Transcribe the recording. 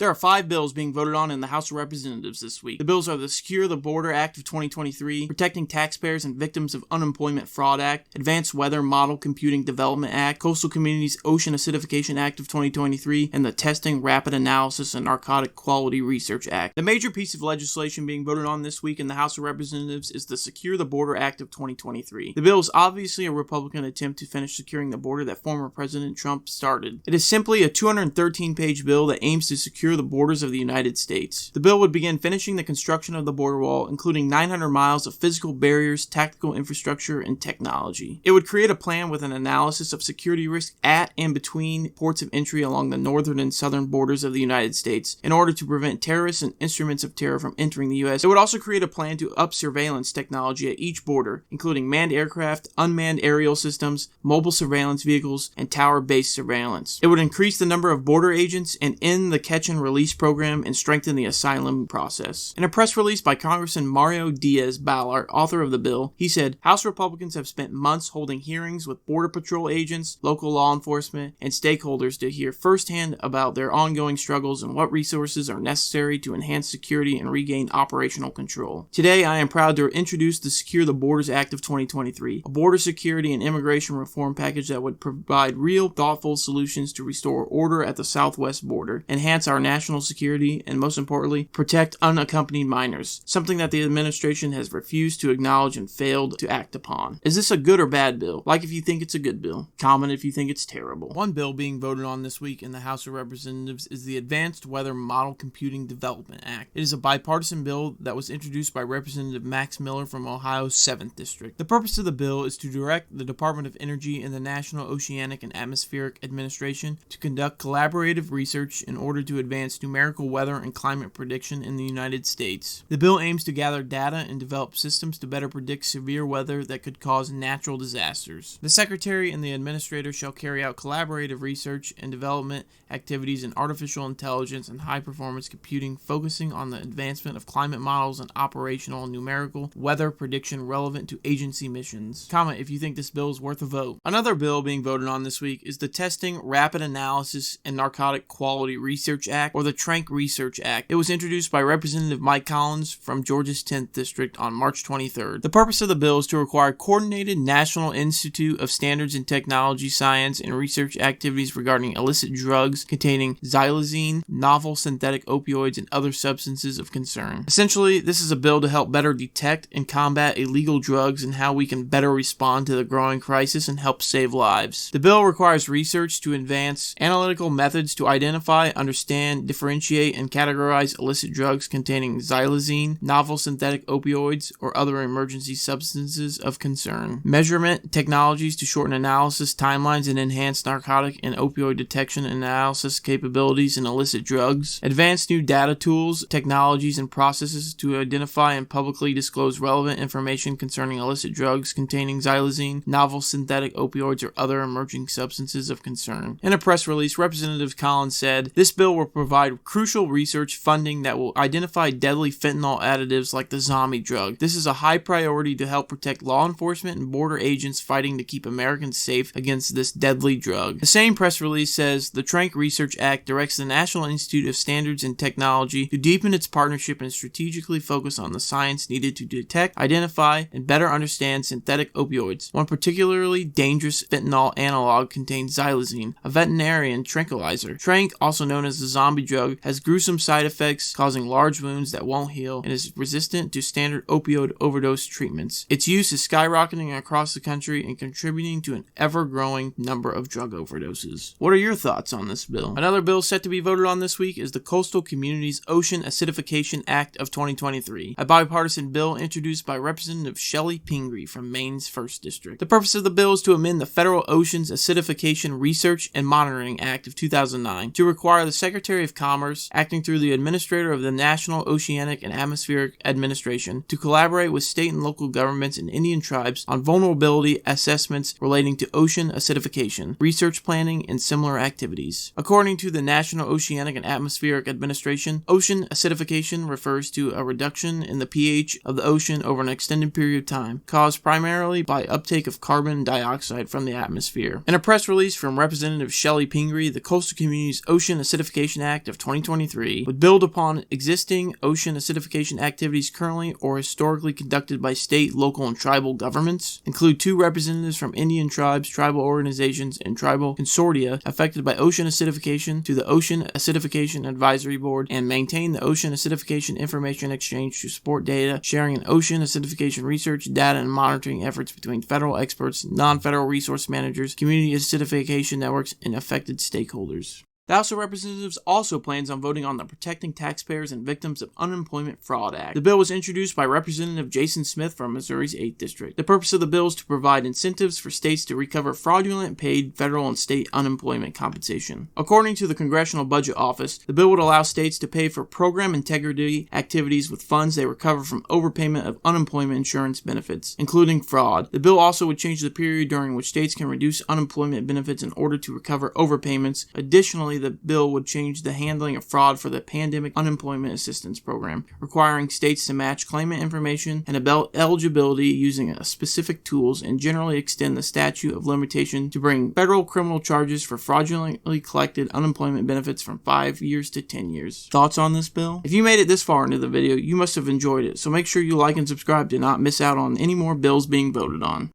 There are 5 bills being voted on in the House of Representatives this week. The bills are the Secure the Border Act of 2023, Protecting Taxpayers and Victims of Unemployment Fraud Act, Advanced Weather Model Computing Development Act, Coastal Communities Ocean Acidification Act of 2023, and the Testing, Rapid Analysis, and Narcotic Quality Research Act. The major piece of legislation being voted on this week in the House of Representatives is the Secure the Border Act of 2023. The bill is obviously a Republican attempt to finish securing the border that former President Trump started. It is simply a 213-page bill that aims to secure the borders of the United States. The bill would begin finishing the construction of the border wall, including 900 miles of physical barriers, tactical infrastructure, and technology. It would create a plan with an analysis of security risks at and between ports of entry along the northern and southern borders of the United States in order to prevent terrorists and instruments of terror from entering the U.S. It would also create a plan to up surveillance technology at each border, including manned aircraft, unmanned aerial systems, mobile surveillance vehicles, and tower-based surveillance. It would increase the number of border agents and end the catch and release program and strengthen the asylum process. In a press release by Congressman Mario Diaz-Balart, author of the bill, he said, House Republicans have spent months holding hearings with Border Patrol agents, local law enforcement, and stakeholders to hear firsthand about their ongoing struggles and what resources are necessary to enhance security and regain operational control. Today, I am proud to introduce the Secure the Borders Act of 2023, a border security and immigration reform package that would provide real, thoughtful solutions to restore order at the southwest border, enhance our national security, and most importantly, protect unaccompanied minors, something that the administration has refused to acknowledge and failed to act upon. Is this a good or bad bill? Like if you think it's a good bill. Comment if you think it's terrible. One bill being voted on this week in the House of Representatives is the Advanced Weather Model Computing Development Act. It is a bipartisan bill that was introduced by Representative Max Miller from Ohio's 7th District. The purpose of the bill is to direct the Department of Energy and the National Oceanic and Atmospheric Administration to conduct collaborative research in order to advance numerical weather and climate prediction in the United States. The bill aims to gather data and develop systems to better predict severe weather that could cause natural disasters. The Secretary and the Administrator shall carry out collaborative research and development activities in artificial intelligence and high-performance computing, focusing on the advancement of climate models and operational and numerical weather prediction relevant to agency missions. Comment if you think this bill is worth a vote. Another bill being voted on this week is the Testing, Rapid Analysis, and Narcotic Quality Research Act, or the Trank Research Act. It was introduced by Representative Mike Collins from Georgia's 10th District on March 23rd. The purpose of the bill is to require coordinated National Institute of Standards and Technology Science and research activities regarding illicit drugs containing xylazine, novel synthetic opioids, and other substances of concern. Essentially, this is a bill to help better detect and combat illegal drugs and how we can better respond to the growing crisis and help save lives. The bill requires research to advance analytical methods to identify, understand, differentiate, and categorize illicit drugs containing xylazine, novel synthetic opioids, or other emergency substances of concern. Measurement technologies to shorten analysis timelines and enhance narcotic and opioid detection and analysis capabilities in illicit drugs. Advanced new data tools, technologies, and processes to identify and publicly disclose relevant information concerning illicit drugs containing xylazine, novel synthetic opioids, or other emerging substances of concern. In a press release, Representative Collins said, this bill will provide crucial research funding that will identify deadly fentanyl additives like the zombie drug. This is a high priority to help protect law enforcement and border agents fighting to keep Americans safe against this deadly drug. The same press release says the Trank Research Act directs the National Institute of Standards and Technology to deepen its partnership and strategically focus on the science needed to detect, identify, and better understand synthetic opioids. One particularly dangerous fentanyl analog contains xylazine, a veterinarian tranquilizer. Trank, also known as the zombie drug, has gruesome side effects, causing large wounds that won't heal, and is resistant to standard opioid overdose treatments. Its use is skyrocketing across the country and contributing to an ever-growing number of drug overdoses. What are your thoughts on this bill? Another bill set to be voted on this week is the Coastal Communities Ocean Acidification Act of 2023, a bipartisan bill introduced by Representative Shelley Pingree from Maine's 1st District. The purpose of the bill is to amend the Federal Oceans Acidification Research and Monitoring Act of 2009 to require the Secretary of Commerce, acting through the Administrator of the National Oceanic and Atmospheric Administration, to collaborate with state and local governments and Indian tribes on vulnerability assessments relating to ocean acidification, research planning, and similar activities. According to the National Oceanic and Atmospheric Administration, ocean acidification refers to a reduction in the pH of the ocean over an extended period of time, caused primarily by uptake of carbon dioxide from the atmosphere. In a press release from Representative Shelley Pingree, the Coastal Communities Ocean Acidification Act of 2023 would build upon existing ocean acidification activities currently or historically conducted by state, local, and tribal governments, include 2 representatives from Indian tribes, tribal organizations, and tribal consortia affected by ocean acidification to the Ocean Acidification Advisory Board, and maintain the Ocean Acidification Information Exchange to support data sharing and ocean acidification research, data, and monitoring efforts between federal experts, non-federal resource managers, community acidification networks, and affected stakeholders. The House of Representatives also plans on voting on the Protecting Taxpayers and Victims of Unemployment Fraud Act. The bill was introduced by Representative Jason Smith from Missouri's 8th District. The purpose of the bill is to provide incentives for states to recover fraudulent paid federal and state unemployment compensation. According to the Congressional Budget Office, the bill would allow states to pay for program integrity activities with funds they recover from overpayment of unemployment insurance benefits, including fraud. The bill also would change the period during which states can reduce unemployment benefits in order to recover overpayments. Additionally, the bill would change the handling of fraud for the Pandemic Unemployment Assistance Program, requiring states to match claimant information and eligibility using specific tools, and generally extend the statute of limitation to bring federal criminal charges for fraudulently collected unemployment benefits from 5 years to 10 years. Thoughts on this bill? If you made it this far into the video, you must have enjoyed it, so make sure you like and subscribe to not miss out on any more bills being voted on.